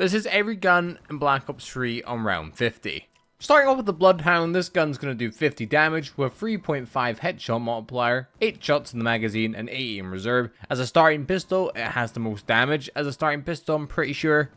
This is every gun in Black Ops 3 on round 50. Starting off with the Bloodhound, this gun's going to do 50 damage with a 3.5 headshot multiplier, 8 shots in the magazine and 80 in reserve. As a starting pistol, it has the most damage as a starting pistol, I'm pretty sure.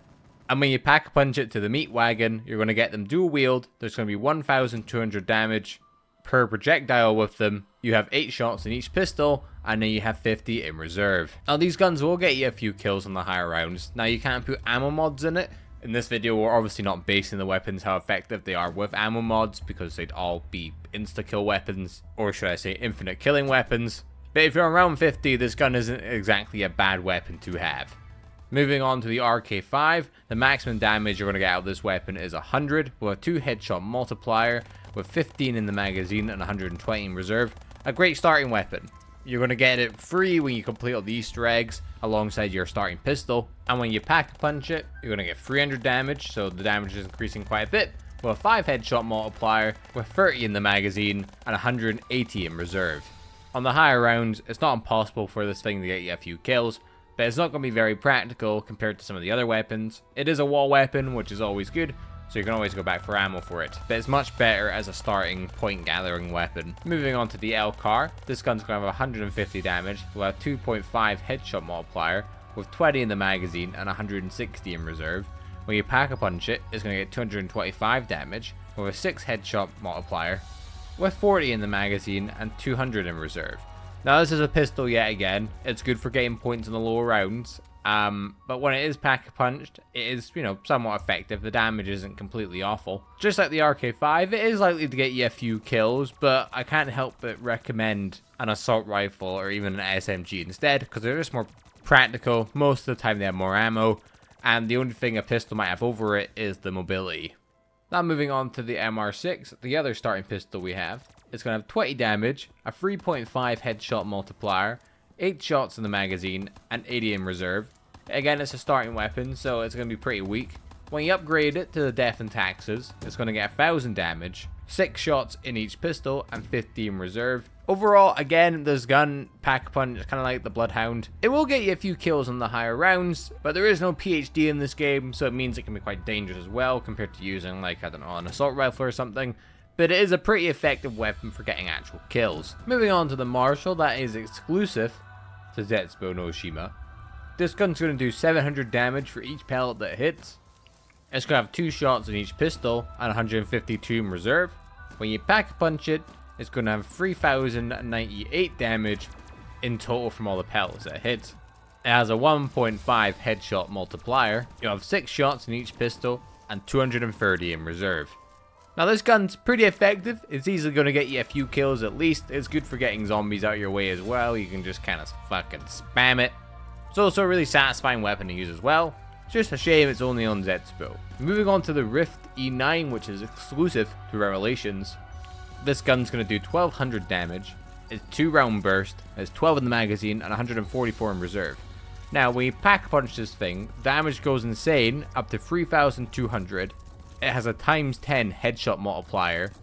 And when you pack punch it to the meat wagon, you're going to get them dual wield. There's going to be 1,200 damage per projectile with them. You have 8 shots in each pistol, and then you have 50 in reserve. Now these guns will get you a few kills on the higher rounds. Now you can't put ammo mods in it. In this video, we're obviously not basing the weapons how effective they are with ammo mods, because they'd all be insta-kill weapons, or should I say infinite killing weapons. But if you're on round 50, this gun isn't exactly a bad weapon to have. Moving on to the RK5, the maximum damage you're going to get out of this weapon is 100, with a 2 headshot multiplier, with 15 in the magazine and 120 in reserve. A great starting weapon. You're going to get it free when you complete all the Easter eggs alongside your starting pistol. And when you pack a punch it, you're going to get 300 damage, so the damage is increasing quite a bit, with a 5 headshot multiplier, with 30 in the magazine and 180 in reserve. On the higher rounds, it's not impossible for this thing to get you a few kills, but it's not going to be very practical compared to some of the other weapons. It is a wall weapon, which is always good, so you can always go back for ammo for it, but it's much better as a starting point gathering weapon. Moving on to the L-Car, this gun's going to have 150 damage with a 2.5 headshot multiplier, with 20 in the magazine and 160 in reserve. When you pack a punch it, it's going to get 225 damage with a 6 headshot multiplier, with 40 in the magazine and 200 in reserve. Now this is a pistol yet again. It's good for getting points in the lower rounds. But when it is pack-a-punched, it is, somewhat effective. The damage isn't completely awful. Just like the RK5, it is likely to get you a few kills, but I can't help but recommend an assault rifle or even an SMG instead, because they're just more practical. Most of the time they have more ammo, and the only thing a pistol might have over it is the mobility. Now moving on to the MR6, the other starting pistol we have. It's going to have 20 damage, a 3.5 headshot multiplier, 8 shots in the magazine, and 80 in reserve. Again, it's a starting weapon, so it's going to be pretty weak. When you upgrade it to the Death and Taxes, it's going to get 1,000 damage, 6 shots in each pistol, and 50 in reserve. Overall, again, this gun, pack-a-punch, is kind of like the Bloodhound. It will get you a few kills on the higher rounds, but there is no PhD in this game, so it means it can be quite dangerous as well, compared to using, like, I don't know, an assault rifle or something. But it is a pretty effective weapon for getting actual kills. Moving on to the Marshall, that is exclusive to Zetsubo no Shima. This gun's going to do 700 damage for each pellet that hits. It's going to have 2 shots in each pistol and 152 in reserve. When you pack punch it, it's going to have 3,098 damage in total from all the pellets that it hits. It has a 1.5 headshot multiplier. You have 6 shots in each pistol and 230 in reserve. Now this gun's pretty effective. It's easily going to get you a few kills at least. It's good for getting zombies out of your way as well. You can just kind of fucking spam it. It's also a really satisfying weapon to use as well. It's just a shame it's only on Zetsubo. Moving on to the Rift E9, which is exclusive to Revelations. This gun's going to do 1,200 damage. It's 2 round burst. It's 12 in the magazine and 144 in reserve. Now when you pack punch this thing, damage goes insane up to 3,200. It has a times 10 headshot multiplier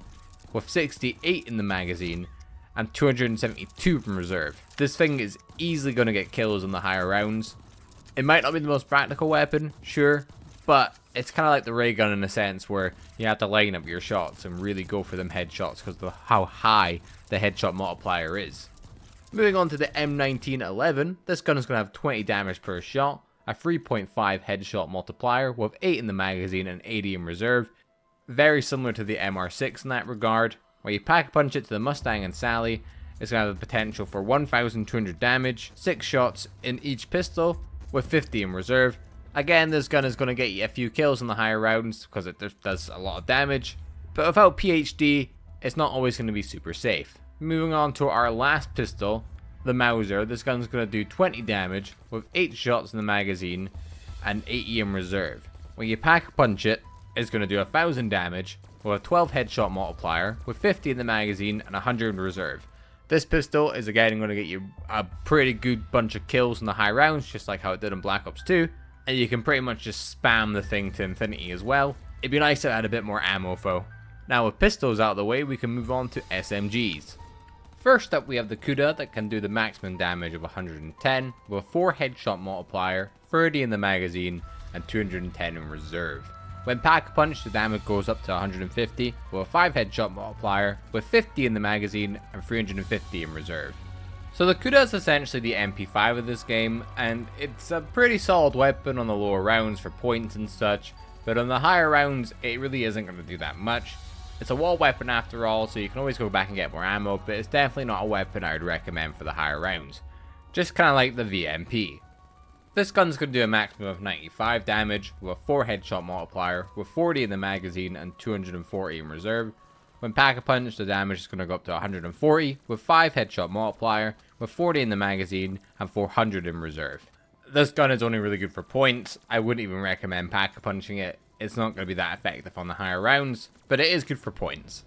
with 68 in the magazine and 272 from reserve. This thing is easily going to get kills on the higher rounds. It might not be the most practical weapon, sure, but it's kind of like the ray gun in a sense where you have to line up your shots and really go for them headshots because of how high the headshot multiplier is. Moving on to the M1911, this gun is going to have 20 damage per shot, a 3.5 headshot multiplier with 8 in the magazine and 80 in reserve. Very similar to the MR6 in that regard. When you pack punch it to the Mustang and Sally, it's going to have the potential for 1,200 damage, 6 shots in each pistol with 50 in reserve. Again, this gun is going to get you a few kills in the higher rounds because it does a lot of damage, but without PhD, it's not always going to be super safe. Moving on to our last pistol, the Mauser. This gun's going to do 20 damage with 8 shots in the magazine and 80 in reserve. When you pack punch it, it's going to do 1,000 damage with a 12 headshot multiplier with 50 in the magazine and 100 in reserve. This pistol is again going to get you a pretty good bunch of kills in the high rounds, just like how it did in Black Ops 2, and you can pretty much just spam the thing to infinity as well. It'd be nice if it had a bit more ammo though. Now with pistols out of the way, we can move on to SMGs. First up, we have the Kuda that can do the maximum damage of 110 with a 4 headshot multiplier, 30 in the magazine, and 210 in reserve. When Pack-a-Punch, the damage goes up to 150 with a 5 headshot multiplier, with 50 in the magazine and 350 in reserve. So the Kuda is essentially the MP5 of this game, and it's a pretty solid weapon on the lower rounds for points and such, but on the higher rounds it really isn't going to do that much. It's a wall weapon after all, so you can always go back and get more ammo, but it's definitely not a weapon I would recommend for the higher rounds. Just kind of like the VMP. This gun's going to do a maximum of 95 damage with a 4 headshot multiplier, with 40 in the magazine and 240 in reserve. When Pack-a-Punch, the damage is going to go up to 140 with 5 headshot multiplier, with 40 in the magazine and 400 in reserve. This gun is only really good for points. I wouldn't even recommend Pack-a-Punching it. It's not going to be that effective on the higher rounds, but it is good for points.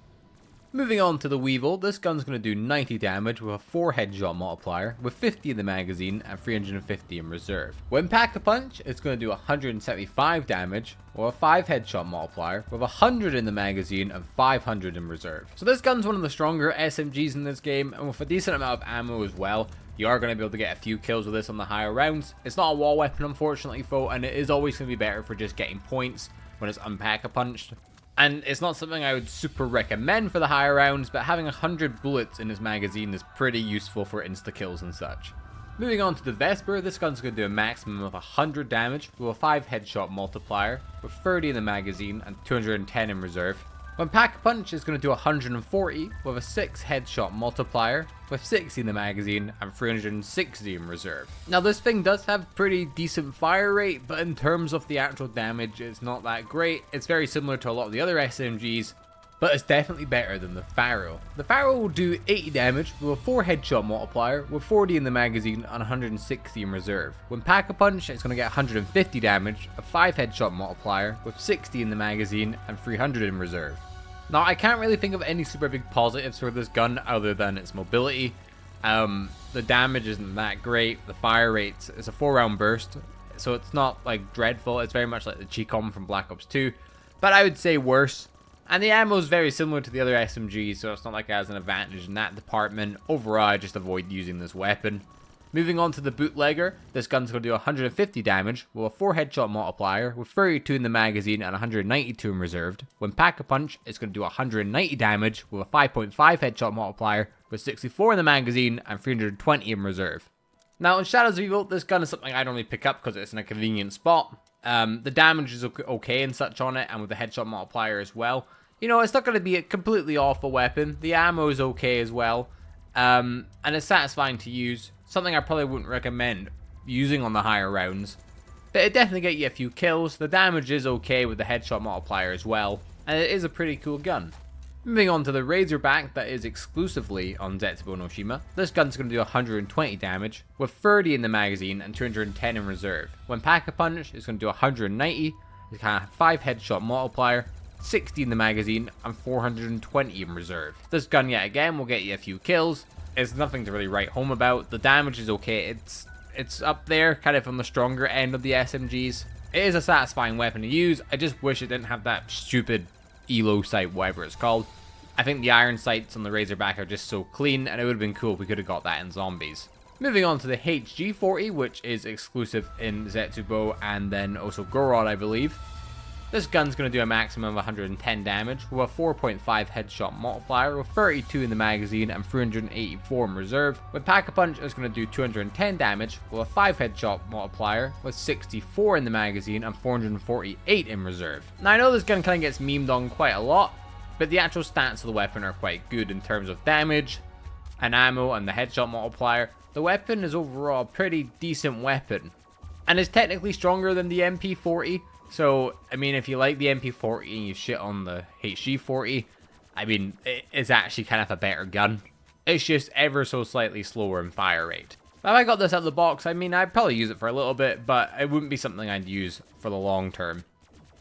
Moving on to the Weevil, this gun's going to do 90 damage with a 4 headshot multiplier, with 50 in the magazine and 350 in reserve. When Pack-a-Punch, it's going to do 175 damage with a 5 headshot multiplier, with 100 in the magazine and 500 in reserve. So this gun's one of the stronger SMGs in this game, and with a decent amount of ammo as well, you are going to be able to get a few kills with this on the higher rounds. It's not a wall weapon unfortunately though, and it is always going to be better for just getting points when it's unpack-a-punched. And it's not something I would super recommend for the higher rounds, but having 100 bullets in his magazine is pretty useful for insta-kills and such. Moving on to the Vesper, this gun's going to do a maximum of 100 damage with a 5 headshot multiplier, with 30 in the magazine and 210 in reserve. When Pack-a-Punch is going to do 140 with a 6 headshot multiplier, with 60 in the magazine and 360 in reserve. Now this thing does have pretty decent fire rate, but in terms of the actual damage it's not that great. It's very similar to a lot of the other SMGs, but it's definitely better than the Pharaoh. The Pharaoh will do 80 damage with a 4 headshot multiplier, with 40 in the magazine and 160 in reserve. When Pack-a-Punch, it's going to get 150 damage, a 5 headshot multiplier, with 60 in the magazine and 300 in reserve. Now I can't really think of any super big positives for this gun other than its mobility. The damage isn't that great, the fire rate is a 4-round burst, so it's not like dreadful. It's very much like the Chicom from Black Ops 2, but I would say worse. And the ammo is very similar to the other SMGs, so it's not like it has an advantage in that department. Overall, I just avoid using this weapon. Moving on to the Bootlegger, this gun's going to do 150 damage with a 4 headshot multiplier, with 32 in the magazine and 192 in reserve. When Pack-a-Punch, it's going to do 190 damage with a 5.5 headshot multiplier, with 64 in the magazine and 320 in reserve. Now in Shadows of Evil, this gun is something I normally pick up because it's in a convenient spot. The damage is okay and such on it, and with the headshot multiplier as well. You know, it's not going to be a completely awful weapon. The ammo is okay as well, and it's satisfying to use. Something I probably wouldn't recommend using on the higher rounds, but it definitely get you a few kills. The damage is okay with the headshot multiplier as well, and it is a pretty cool gun. Moving on to the Razorback that is exclusively on Zetsubo no Shima. This gun's going to do 120 damage, with 30 in the magazine and 210 in reserve. When Pack-a-Punch, it's going to do 190, it's going to have 5 headshot multiplier, 60 in the magazine, and 420 in reserve. This gun yet again will get you a few kills. It's nothing to really write home about. The damage is okay. It's up there, kind of on the stronger end of the SMGs. It is a satisfying weapon to use. I just wish it didn't have that stupid ELO sight, whatever it's called. I think the iron sights on the Razorback are just so clean, and it would have been cool if we could have got that in zombies. Moving on to the HG40, which is exclusive in Zetsubo and then also Gorod, I believe. This gun's going to do a maximum of 110 damage with a 4.5 headshot multiplier, with 32 in the magazine and 384 in reserve. With Pack-a-Punch, it's going to do 210 damage with a 5 headshot multiplier, with 64 in the magazine and 448 in reserve. Now I know this gun kind of gets memed on quite a lot, but the actual stats of the weapon are quite good in terms of damage and ammo and the headshot multiplier. The weapon is overall a pretty decent weapon, and is technically stronger than the MP40. So, I mean, if you like the MP40 and you shit on the HG40, I mean, it's actually kind of a better gun. It's just ever so slightly slower in fire rate. If I got this out of the box, I mean, I'd probably use it for a little bit, but it wouldn't be something I'd use for the long term.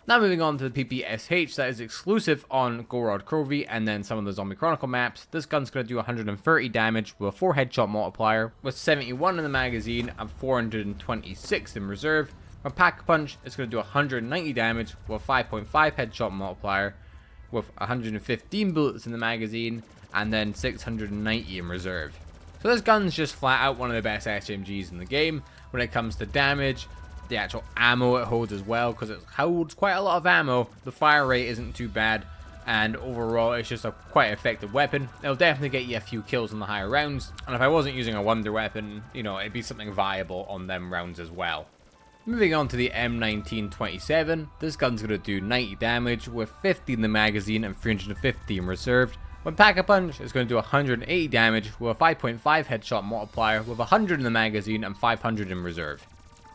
Now moving on to the PPSH that is exclusive on Gorod Krovi and then some of the Zombie Chronicle maps. This gun's going to do 130 damage with a 4 headshot multiplier, with 71 in the magazine and 426 in reserve. When Pack-a-Punch, it's going to do 190 damage with a 5.5 headshot multiplier, with 115 bullets in the magazine and then 690 in reserve. So this gun's just flat out one of the best SMGs in the game when it comes to damage, the actual ammo it holds as well, because it holds quite a lot of ammo. The fire rate isn't too bad, and overall it's just a quite effective weapon. It'll definitely get you a few kills on the higher rounds, and if I wasn't using a wonder weapon, you know, it'd be something viable on them rounds as well. Moving on to the M1927, this gun's going to do 90 damage with 50 in the magazine and 350 in reserve. When Pack-a-Punch, it's going to do 180 damage with a 5.5 headshot multiplier with 100 in the magazine and 500 in reserve.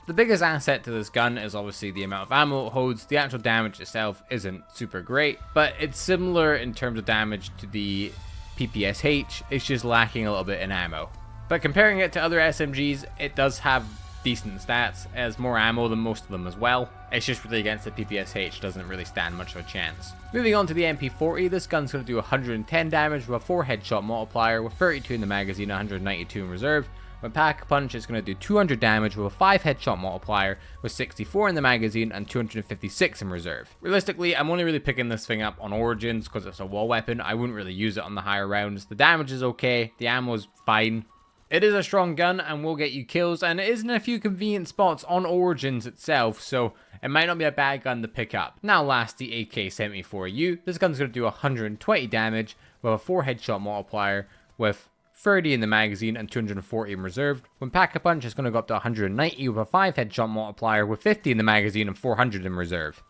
The biggest asset to this gun is obviously the amount of ammo it holds. The actual damage itself isn't super great, but it's similar in terms of damage to the PPSH, it's just lacking a little bit in ammo. But comparing it to other SMGs, it does have decent stats. It has more ammo than most of them as well. It's just really against the PPSH doesn't really stand much of a chance. Moving on to the MP40, this gun's going to do 110 damage with a 4 headshot multiplier with 32 in the magazine and 192 in reserve. When Pack-a-Punch, it's going to do 200 damage with a 5 headshot multiplier with 64 in the magazine and 256 in reserve. Realistically, I'm only really picking this thing up on Origins because it's a wall weapon. I wouldn't really use it on the higher rounds. The damage is okay, the ammo is fine. It is a strong gun and will get you kills, and it is in a few convenient spots on Origins itself, so it might not be a bad gun to pick up. Now last, the AK-74U. This gun's going to do 120 damage with a 4 headshot multiplier with 30 in the magazine and 240 in reserve. When Pack-a-Punch is going to go up to 190 with a 5 headshot multiplier with 50 in the magazine and 400 in reserve.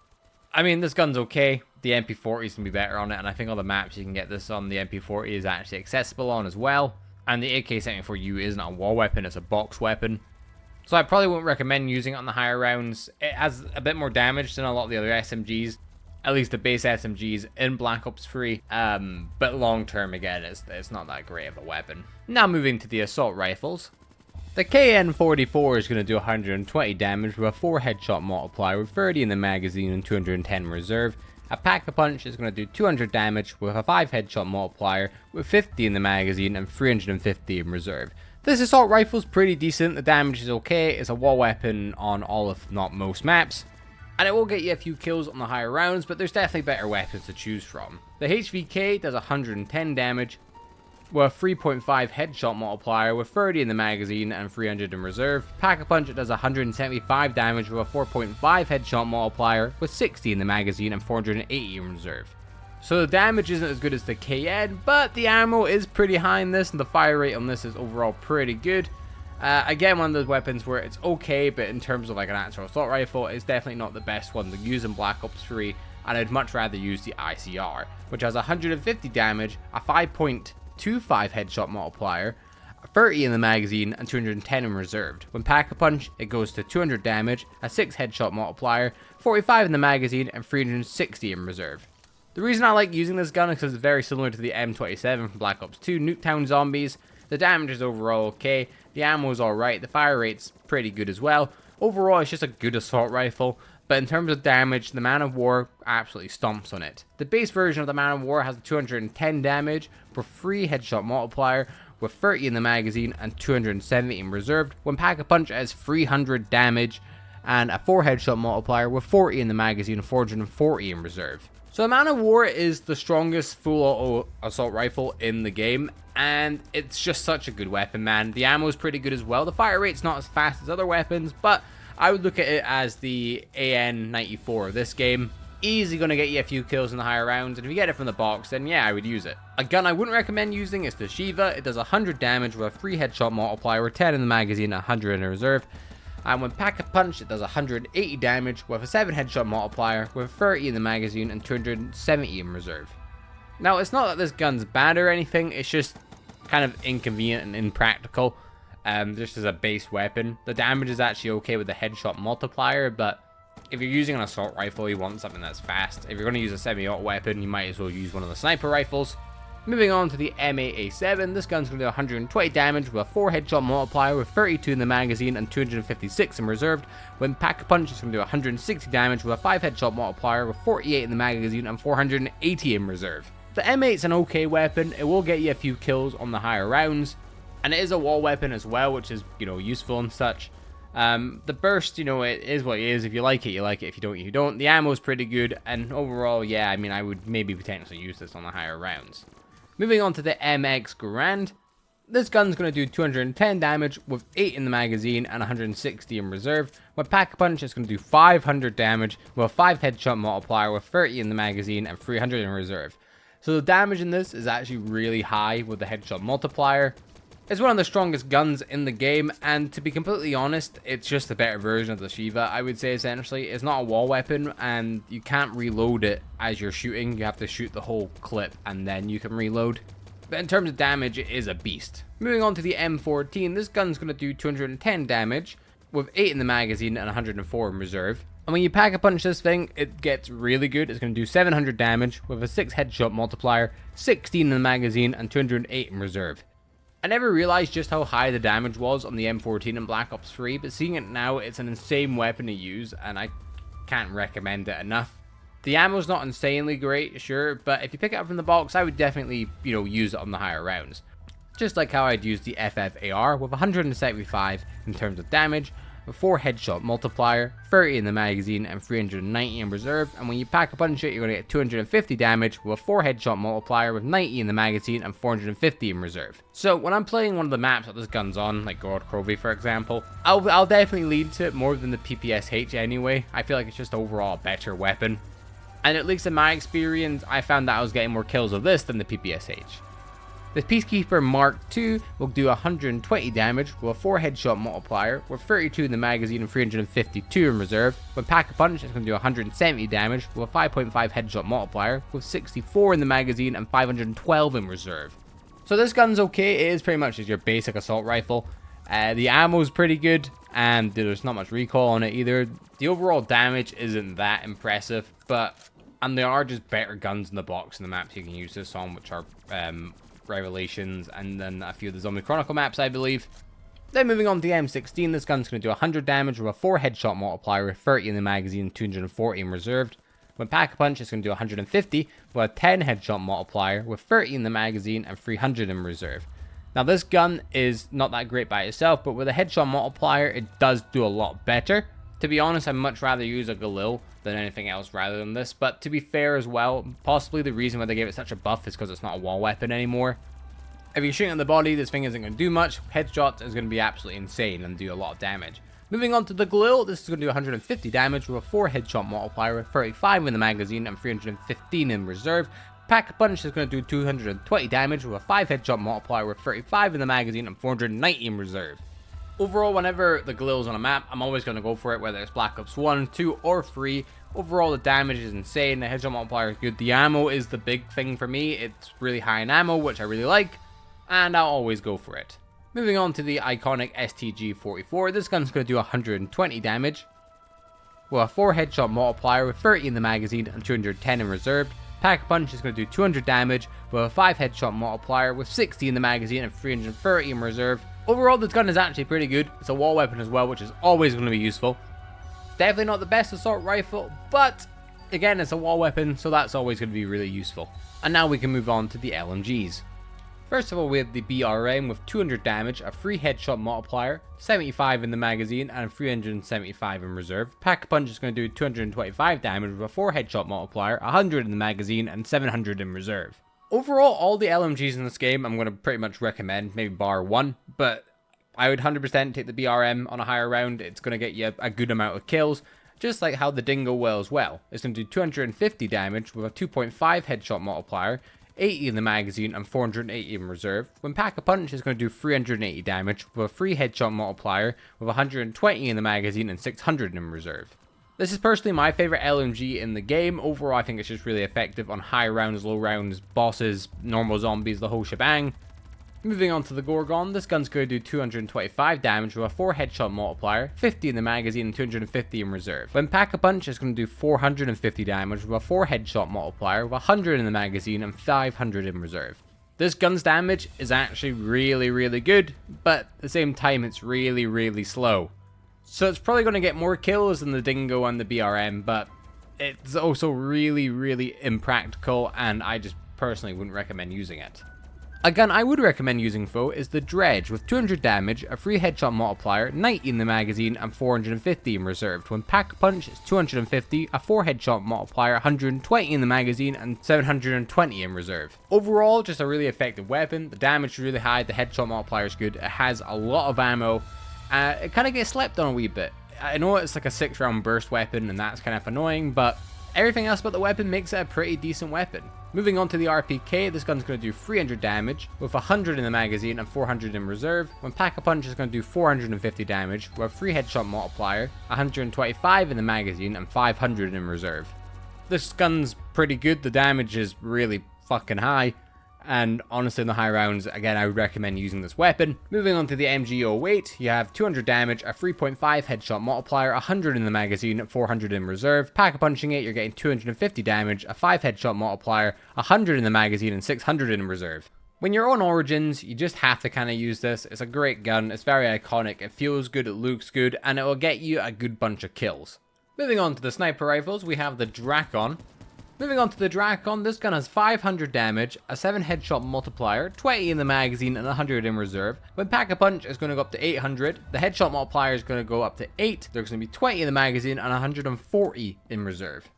I mean, this gun's okay. The MP40 is going to be better on it, and I think all the maps you can get this on the MP40 is actually accessible on as well. And the AK-74U isn't a wall weapon, it's a box weapon. So I probably wouldn't recommend using it on the higher rounds. It has a bit more damage than a lot of the other SMGs. At least the base SMGs in Black Ops 3. But long term, again, it's not that great of a weapon. Now moving to the assault rifles. The KN-44 is going to do 120 damage with a 4 headshot multiplier with 30 in the magazine and 210 in reserve. A Pack-a-Punch is going to do 200 damage with a 5 headshot multiplier with 50 in the magazine and 350 in reserve. This assault rifle is pretty decent, the damage is okay, it's a wall weapon on all if not most maps. And it will get you a few kills on the higher rounds, but there's definitely better weapons to choose from. The HVK does 110 damage with a 3.5 headshot multiplier with 30 in the magazine and 300 in reserve. Pack-a-Punch does 175 damage with a 4.5 headshot multiplier with 60 in the magazine and 480 in reserve. So the damage isn't as good as the KN, but the ammo is pretty high in this, and the fire rate on this is overall pretty good. Again, one of those weapons where it's okay, but in terms of like an actual assault rifle, it's definitely not the best one to use in Black Ops 3, and I'd much rather use the ICR, which has 150 damage, a 5.25 headshot multiplier, 30 in the magazine and 210 in reserved. When Pack-a-Punch, it goes to 200 damage, a 6 headshot multiplier, 45 in the magazine and 360 in reserve. The reason I like using this gun is because it's very similar to the M27 from Black Ops 2 Nuketown Zombies. The damage is overall okay, the ammo is alright, the fire rate's pretty good as well. Overall, it's just a good assault rifle. But in terms of damage, the Man of War absolutely stomps on it. The base version of the Man of War has 210 damage for 3 headshot multiplier with 30 in the magazine and 270 in reserved. When Pack-a-Punch has 300 damage and a 4 headshot multiplier with 40 in the magazine and 440 in reserve. So the Man of War is the strongest full auto assault rifle in the game, and it's just such a good weapon, man. The ammo is pretty good as well. The fire rate's not as fast as other weapons, but I would look at it as the AN-94 of this game. Easy going to get you a few kills in the higher rounds, and if you get it from the box, then yeah, I would use it. A gun I wouldn't recommend using is the Shiva. It does 100 damage with a 3 headshot multiplier with 10 in the magazine and 100 in reserve. And when Pack-a-Punch, it does 180 damage with a 7 headshot multiplier with 30 in the magazine and 270 in reserve. Now, it's not that this gun's bad or anything, it's just kind of inconvenient and impractical. Just as a base weapon. The damage is actually okay with the headshot multiplier, but if you're using an assault rifle, you want something that's fast. If you're going to use a semi-auto weapon, you might as well use one of the sniper rifles. Moving on to the M8A7, this gun's going to do 120 damage with a 4 headshot multiplier with 32 in the magazine and 256 in reserved. When Pack-a-Punch is going to do 160 damage with a 5 headshot multiplier with 48 in the magazine and 480 in reserve. The M8's an okay weapon, it will get you a few kills on the higher rounds, and it is a wall weapon as well, which is, useful and such. The burst, it is what it is. If you like it, you like it. If you don't, you don't. The ammo is pretty good, and overall, yeah, I would maybe potentially use this on the higher rounds. Moving on to the MX Garand. This gun's going to do 210 damage with 8 in the magazine and 160 in reserve. With Pack-a-Punch, it's going to do 500 damage with a 5 headshot multiplier with 30 in the magazine and 300 in reserve. So the damage in this is actually really high with the headshot multiplier. It's one of the strongest guns in the game, and to be completely honest, it's just a better version of the Shiva, I would say essentially. It's not a wall weapon, and you can't reload it as you're shooting. You have to shoot the whole clip, and then you can reload. But in terms of damage, it is a beast. Moving on to the M14, this gun's going to do 210 damage, with 8 in the magazine and 104 in reserve. And when you Pack-a-Punch this thing, it gets really good. It's going to do 700 damage, with a 6 headshot multiplier, 16 in the magazine, and 208 in reserve. I never realized just how high the damage was on the M14 in Black Ops 3, but seeing it now, it's an insane weapon to use, and I can't recommend it enough. The ammo's not insanely great, sure, but if you pick it up from the box, I would definitely, use it on the higher rounds. Just like how I'd use the FFAR with 175 in terms of damage, with 4 headshot multiplier, 30 in the magazine and 390 in reserve, and when you Pack-a-Punch it, you're going to get 250 damage with a 4 headshot multiplier with 90 in the magazine and 450 in reserve. So when I'm playing one of the maps that this gun's on, like Gorod Krovi for example, I'll definitely lean to it more than the PPSH anyway. I feel like it's just overall a better weapon. And at least in my experience, I found that I was getting more kills with this than the PPSH. The Peacekeeper Mark II will do 120 damage with a 4 headshot multiplier, with 32 in the magazine and 352 in reserve. When Pack-a-Punch, it's going to do 170 damage with a 5.5 headshot multiplier, with 64 in the magazine and 512 in reserve. So this gun's okay, it is pretty much just your basic assault rifle. The ammo's pretty good, and there's not much recoil on it either. The overall damage isn't that impressive, and there are just better guns in the box in the maps you can use this on, which are Revelations and then a few of the Zombie Chronicle maps, I believe. Then moving on to the M16, this gun's going to do 100 damage with a 4 headshot multiplier, 30 in the magazine and 240 in reserved. When Pack-a-Punch, it's going to do 150 with a 10 headshot multiplier, with 30 in the magazine and 300 in reserve. Now this gun is not that great by itself, but with a headshot multiplier, it does do a lot better. To be honest, I'd much rather use a Galil than anything else rather than this, but to be fair as well, possibly the reason why they gave it such a buff is because it's not a wall weapon anymore. If you're shooting at the body, this thing isn't going to do much. Headshots is going to be absolutely insane and do a lot of damage. Moving on to the Galil, this is going to do 150 damage with a 4 headshot multiplier, with 35 in the magazine and 315 in reserve. Pack-a-Punch is going to do 220 damage with a 5 headshot multiplier, with 35 in the magazine and 490 in reserve. Overall, whenever the Galil's on a map, I'm always going to go for it, whether it's Black Ops 1, 2, or 3. Overall, the damage is insane, the headshot multiplier is good, the ammo is the big thing for me, it's really high in ammo, which I really like, and I'll always go for it. Moving on to the iconic STG-44, this gun's going to do 120 damage, with a 4 headshot multiplier with 30 in the magazine and 210 in reserve. Pack-a-Punch is going to do 200 damage, with a 5 headshot multiplier with 60 in the magazine and 330 in reserve. Overall, this gun is actually pretty good. It's a wall weapon as well, which is always going to be useful. It's definitely not the best assault rifle, but again, it's a wall weapon, so that's always going to be really useful. And now we can move on to the LMGs. First of all, we have the BRM with 200 damage, a 3 headshot multiplier, 75 in the magazine and 375 in reserve. Pack-a-Punch is going to do 225 damage with a 4 headshot multiplier, 100 in the magazine and 700 in reserve. Overall, all the LMGs in this game I'm going to pretty much recommend, maybe bar one, but I would 100% take the BRM on a higher round. It's going to get you a good amount of kills, just like how the Dingo will as well. It's going to do 250 damage with a 2.5 headshot multiplier, 80 in the magazine and 480 in reserve. When Pack-a-Punch is going to do 380 damage with a 3 headshot multiplier with 120 in the magazine and 600 in reserve. This is personally my favorite LMG in the game. Overall, I think it's just really effective on high rounds, low rounds, bosses, normal zombies, the whole shebang. Moving on to the Gorgon, this gun's going to do 225 damage with a 4 headshot multiplier, 50 in the magazine and 250 in reserve. When Pack-a-Punch is going to do 450 damage with a 4 headshot multiplier, with 100 in the magazine and 500 in reserve. This gun's damage is actually really good, but at the same time it's really slow. So it's probably going to get more kills than the Dingo and the BRM, but it's also really impractical, and I just personally wouldn't recommend using it. A gun I would recommend using though is the Dredge with 200 damage, a free headshot multiplier, 90 in the magazine and 450 in reserve. When pack-a-punch it's 250, a 4 headshot multiplier, 120 in the magazine and 720 in reserve. Overall, just a really effective weapon. The damage is really high, the headshot multiplier is good, it has a lot of ammo, it kind of gets slept on a wee bit. I know it's like a 6-round burst weapon and that's kind of annoying, but everything else about the weapon makes it a pretty decent weapon. Moving on to the RPK, this gun's going to do 300 damage with 100 in the magazine and 400 in reserve. When pack-a-punch is going to do 450 damage with a 3 headshot multiplier, 125 in the magazine and 500 in reserve. This gun's pretty good, the damage is really fucking high. And honestly, in the high rounds, again, I would recommend using this weapon. Moving on to the MG08, you have 200 damage, a 3.5 headshot multiplier, 100 in the magazine, 400 in reserve. Pack-a-punching it, you're getting 250 damage, a 5 headshot multiplier, 100 in the magazine, and 600 in reserve. When you're on Origins, you just have to kind of use this. It's a great gun, it's very iconic, it feels good, it looks good, and it will get you a good bunch of kills. Moving on to the sniper rifles, we have the Drakon. This gun has 500 damage, a 7 headshot multiplier, 20 in the magazine and 100 in reserve. When pack-a-punch is going to go up to 800, the headshot multiplier is going to go up to 8, there's going to be 20 in the magazine and 140 in reserve.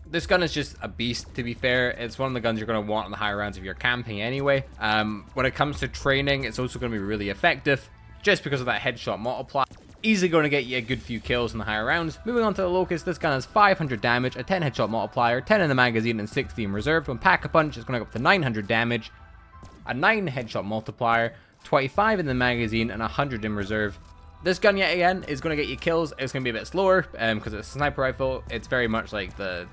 This gun is just a beast, to be fair. It's one of the guns you're going to want on the higher rounds if you're camping anyway. When it comes to training, it's also going to be really effective, just because of that headshot multiplier. Easily going to get you a good few kills in the higher rounds. Moving on to the Locust, this gun has 500 damage, a 10 headshot multiplier, 10 in the magazine and 60 in reserve. When pack-a-punch is going to go up to 900 damage, a 9 headshot multiplier, 25 in the magazine and 100 in reserve. This gun yet again is going to get you kills. It's going to be a bit slower because it's a sniper rifle. It's very much like the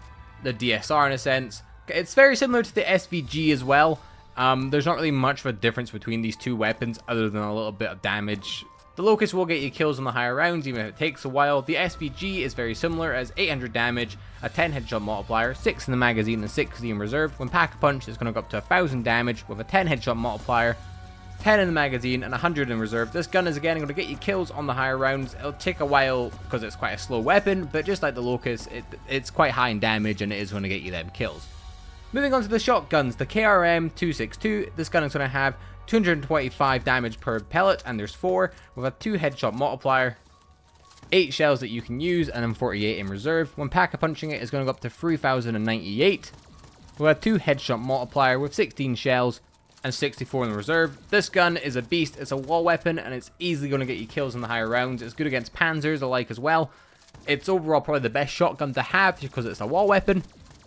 DSR in a sense. It's very similar to the SVG as well. There's not really much of a difference between these two weapons other than a little bit of damage. The Locust will get you kills in the higher rounds even if it takes a while. The SVG is very similar, as 800 damage, a 10 headshot multiplier, 6 in the magazine and 60 in reserve. When pack-a-punch is going to go up to 1000 damage with a 10 headshot multiplier, 10 in the magazine and 100 in reserve. This gun is again going to get you kills on the higher rounds. It'll take a while because it's quite a slow weapon, but just like the Locust, it's quite high in damage and it is going to get you them kills. Moving on to the shotguns, the KRM-262, this gun is going to have 225 damage per pellet, and there's 4, with a 2 headshot multiplier, 8 shells that you can use, and then 48 in reserve. When pack-a-punching it is going to go up to 3098, with a 2 headshot multiplier with 16 shells, and 64 in reserve. This gun is a beast, it's a wall weapon, and it's easily going to get you kills in the higher rounds. It's good against panzers alike as well. It's overall probably the best shotgun to have because it's a wall weapon.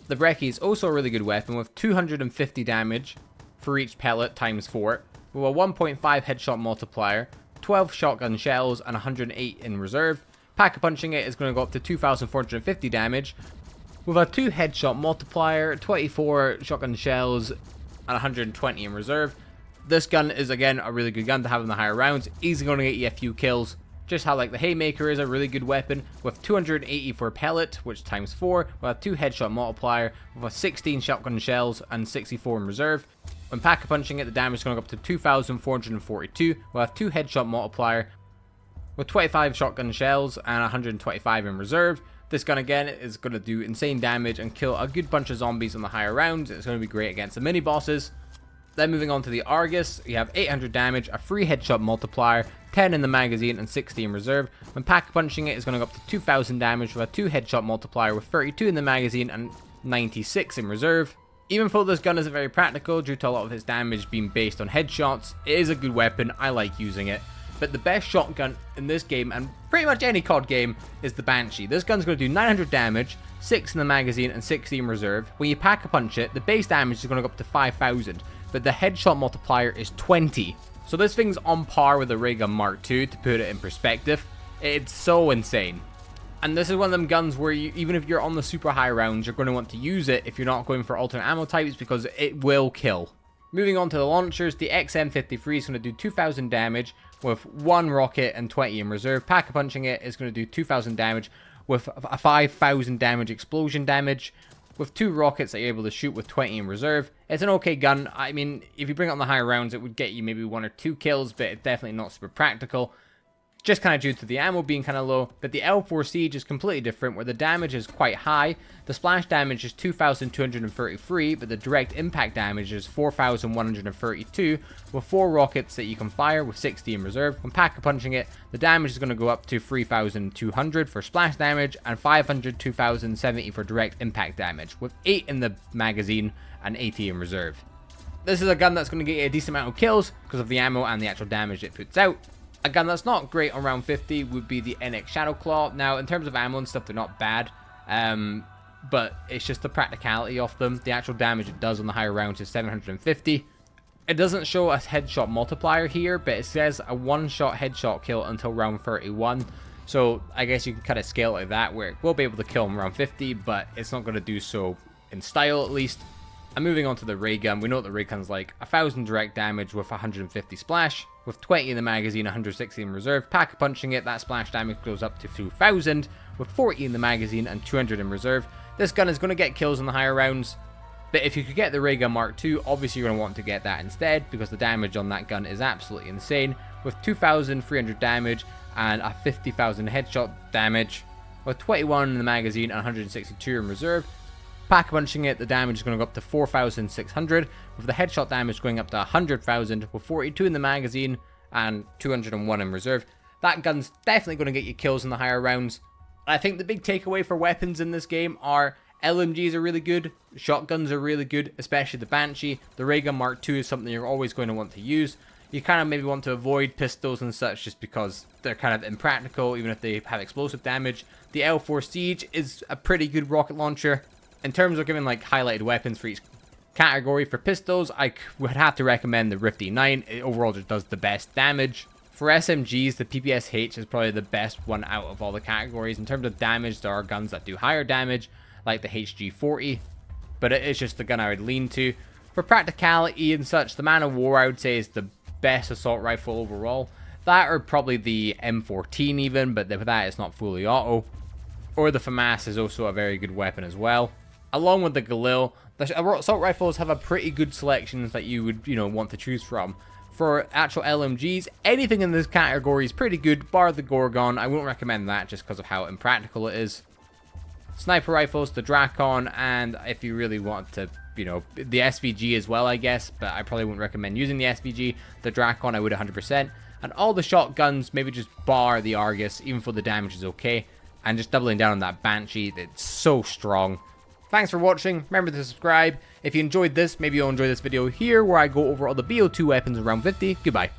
The Brecci is also a really good weapon with 250 damage for each pellet times 4, with a 1.5 headshot multiplier, 12 shotgun shells and 108 in reserve. Pack-a-punching it is going to go up to 2450 damage, with a 2 headshot multiplier, 24 shotgun shells and 120 in reserve. This gun is again a really good gun to have in the higher rounds, easily going to get you a few kills. Just how like the Haymaker is a really good weapon with 280 for pellet, which times 4, with a 2 headshot multiplier, with a 16 shotgun shells and 64 in reserve. When pack-a-punching it, the damage is going to go up to 2442, with a 2 headshot multiplier, with 25 shotgun shells and 125 in reserve. This gun again is going to do insane damage and kill a good bunch of zombies in the higher rounds. It's going to be great against the mini bosses. Then moving on to the Argus, you have 800 damage, a 3 headshot multiplier, 10 in the magazine and 60 in reserve. When pack-a-punching it is going to go up to 2000 damage with a 2 headshot multiplier with 32 in the magazine and 96 in reserve. Even though this gun isn't very practical due to a lot of its damage being based on headshots, it is a good weapon, I like using it. But the best shotgun in this game, and pretty much any COD game, is the Banshee. This gun's going to do 900 damage, 6 in the magazine and 60 in reserve. When you pack-a-punch it, the base damage is going to go up to 5000, but the headshot multiplier is 20. So this thing's on par with the Ray Gun Mark II, to put it in perspective. It's so insane. And this is one of them guns where you, even if you're on the super high rounds, you're going to want to use it if you're not going for alternate ammo types, because it will kill. Moving on to the launchers, the XM53 is going to do 2000 damage with 1 rocket and 20 in reserve. Pack-a-punching it is going to do 2000 damage with a 5000 damage explosion damage, with 2 rockets that you're able to shoot with 20 in reserve. It's an okay gun. I mean, if you bring it on the higher rounds, it would get you maybe 1 or 2 kills, but it's definitely not super practical. just kind of due to the ammo being kind of low, but the L4 Siege is completely different, where the damage is quite high. The splash damage is 2,233, but the direct impact damage is 4,132, with 4 rockets that you can fire with 60 in reserve. When pack-a-punching it, the damage is going to go up to 3,200 for splash damage, and 502,070 for direct impact damage, with 8 in the magazine and 80 in reserve. This is a gun that's going to get you a decent amount of kills, because of the ammo and the actual damage it puts out. A gun that's not great on round 50 would be the NX Shadowclaw. Now, in terms of ammo and stuff, they're not bad, but it's just the practicality of them. The actual damage it does on the higher rounds is 750. It doesn't show a headshot multiplier here, but it says a one-shot headshot kill until round 31. So I guess you can kind of scale it like that, where it will be able to kill him around 50, but it's not going to do so in style, at least. And moving on to the ray gun, we know what the ray gun's like. 1,000 direct damage with 150 splash, with 20 in the magazine, 160 in reserve. Pack-a-punching it, that splash damage goes up to 2,000, with 40 in the magazine and 200 in reserve. This gun is going to get kills in the higher rounds, but if you could get the ray gun Mark II, obviously you're going to want to get that instead, because the damage on that gun is absolutely insane, with 2,300 damage and a 50,000 headshot damage, with 21 in the magazine and 162 in reserve. Pack-a-punching it, the damage is going to go up to 4,600, with the headshot damage going up to 100,000, with 42 in the magazine and 201 in reserve. That gun's definitely going to get you kills in the higher rounds. I think the big takeaway for weapons in this game are LMGs are really good, shotguns are really good, especially the Banshee. The ray gun Mark II is something you're always going to want to use. You kind of maybe want to avoid pistols and such just because they're kind of impractical, even if they have explosive damage. The L4 Siege is a pretty good rocket launcher. In terms of giving like highlighted weapons for each category, for pistols, I would have to recommend the Rift E9. It overall just does the best damage. For SMGs, the PPSH is probably the best one out of all the categories. In terms of damage, there are guns that do higher damage, like the HG40, but it is just the gun I would lean to. For practicality and such, the Man of War, I would say, is the best assault rifle overall. That or probably the M14 even, but with that it's not fully auto. Or the FAMAS is also a very good weapon as well. Along with the Galil, the assault rifles have a pretty good selection that you would, want to choose from. For actual LMGs, anything in this category is pretty good, bar the Gorgon. I won't recommend that just because of how impractical it is. Sniper rifles, the Drakon, and if you really want to, the SVG as well, I guess, but I probably wouldn't recommend using the SVG. The Drakon, I would 100%. And all the shotguns, maybe just bar the Argus, even though the damage is okay. And just doubling down on that Banshee, it's so strong. Thanks for watching. Remember to subscribe. If you enjoyed this, maybe you'll enjoy this video here where I go over all the BO2 weapons in round 50. Goodbye.